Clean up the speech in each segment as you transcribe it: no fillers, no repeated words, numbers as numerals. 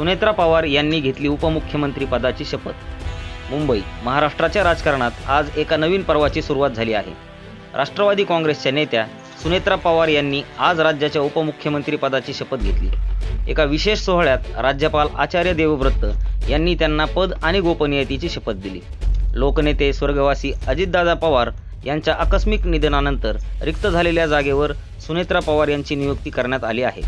सुनेत्रा पवार यांनी घेतली उपमुख्यमंत्री पदाची शपथ. मुंबई, महाराष्ट्राच्या राजकारणात आज एका नवीन पर्वाची सुरुवात झाली आहे. राष्ट्रवादी काँग्रेसच्या नेत्या सुनेत्रा पवार यांनी आज राज्याच्या उपमुख्यमंत्री पदाची शपथ घेतली. एका विशेष सोहळ्यात राज्यपाल आचार्य देवव्रत यांनी त्यांना पद आणि गोपनीयतेची शपथ दिली. लोकनेते स्वर्गवासी अजितदादा पवार यांच्या आकस्मिक निधनानंतर रिक्त झालेल्या जागेवर सुनेत्रा पवार यांची नियुक्ती करण्यात आली आहे.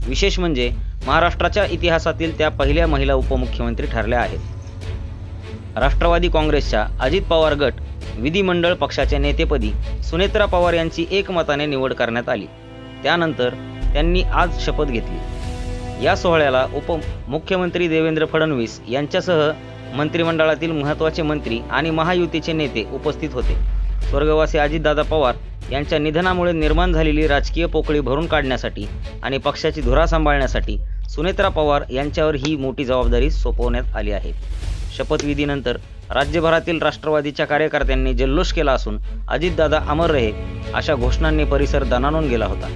विशेष म्हणजे महाराष्ट्राच्या इतिहासातील त्या पहिल्या महिला उपमुख्यमंत्री ठरल्या आहेत. राष्ट्रवादी काँग्रेसच्या अजित पवार गट विधिमंडळ पक्षाच्या नेतेपदी सुनेत्रा पवार यांची एकमताने निवड करण्यात आली. त्यानंतर त्यांनी आज शपथ घेतली. या सोहळ्याला उपमुख्यमंत्री देवेंद्र फडणवीस यांच्यासह मंत्रिमंडळातील महत्त्वाचे मंत्री आणि महायुतीचे नेते उपस्थित होते. स्वर्गवासी अजितदादा पवार यांच्या निधनामुळे निर्माण झालेली राजकीय पोकळी भरून काढण्यासाठी आणि पक्षाची धुरा सांभाळण्यासाठी सुनेत्रा पवार यांच्यावर ही मोठी जबाबदारी सोपवण्यात आली आहे. शपथविधीनंतर राज्यभरातील राष्ट्रवादीच्या कार्यकर्त्यांनी जल्लोष केला असून अजितदादा अमर रहे अशा घोषणांनी परिसर दणाणून गेला होता.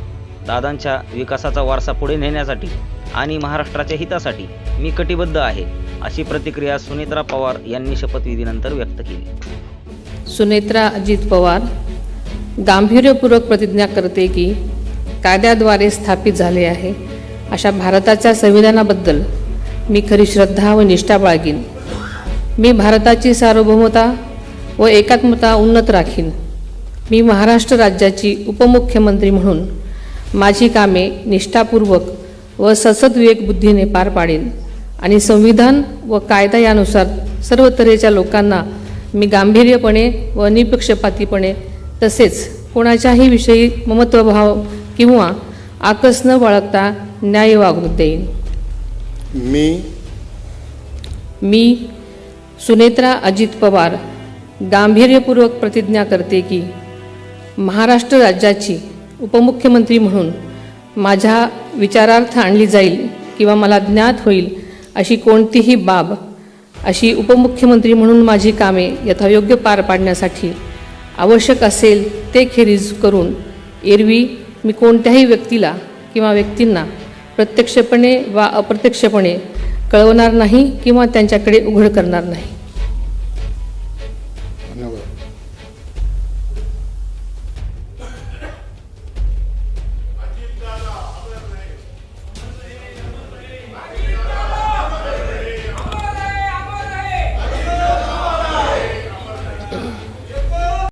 दादांच्या विकासाचा वारसा पुढे नेण्यासाठी आणि महाराष्ट्राच्या हितासाठी मी कटिबद्ध आहे, अशी प्रतिक्रिया सुनेत्रा पवार यांनी शपथविधीनंतर व्यक्त केली. सुनेत्रा अजित पवार गांभीर्यपूर्वक प्रतिज्ञा करते की कायद्याद्वारे स्थापित झाले आहे अशा भारताच्या संविधानाबद्दल मी खरी श्रद्धा व निष्ठा बाळगीन. मी भारताची सार्वभौमता व एकात्मता उन्नत राखीन. मी महाराष्ट्र राज्याची उपमुख्यमंत्री म्हणून माझी कामे निष्ठापूर्वक व सद्विवेक बुद्धीने पार पाडेन आणि संविधान व कायदा यानुसार सर्व तऱ्हेच्या लोकांना मी गांभीर्यपणे व निपक्षपातीपणे तसेच कोणाच्याही विषयी ममत्वभाव किंवा आकस न बाळगता न्याय वागणूक देईन. मी सुनेत्रा अजित पवार गांभीर्यपूर्वक प्रतिज्ञा करते की महाराष्ट्र राज्याची उपमुख्यमंत्री म्हणून माझ्या विचारार्थ आणली जाईल किंवा मला ज्ञात होईल अशी कोणतीही बाब अशी उपमुख्यमंत्री म्हणून माझी कामे यथायोग्य पार पाडण्यासाठी आवश्यक असेल ते खेरीज करून एरवी मी कोणत्याही व्यक्तीला किंवा व्यक्तींना प्रत्यक्षपणे वा अप्रत्यक्षपणे कळवणार नाही किंवा त्यांच्याकडे उघड करणार नाही.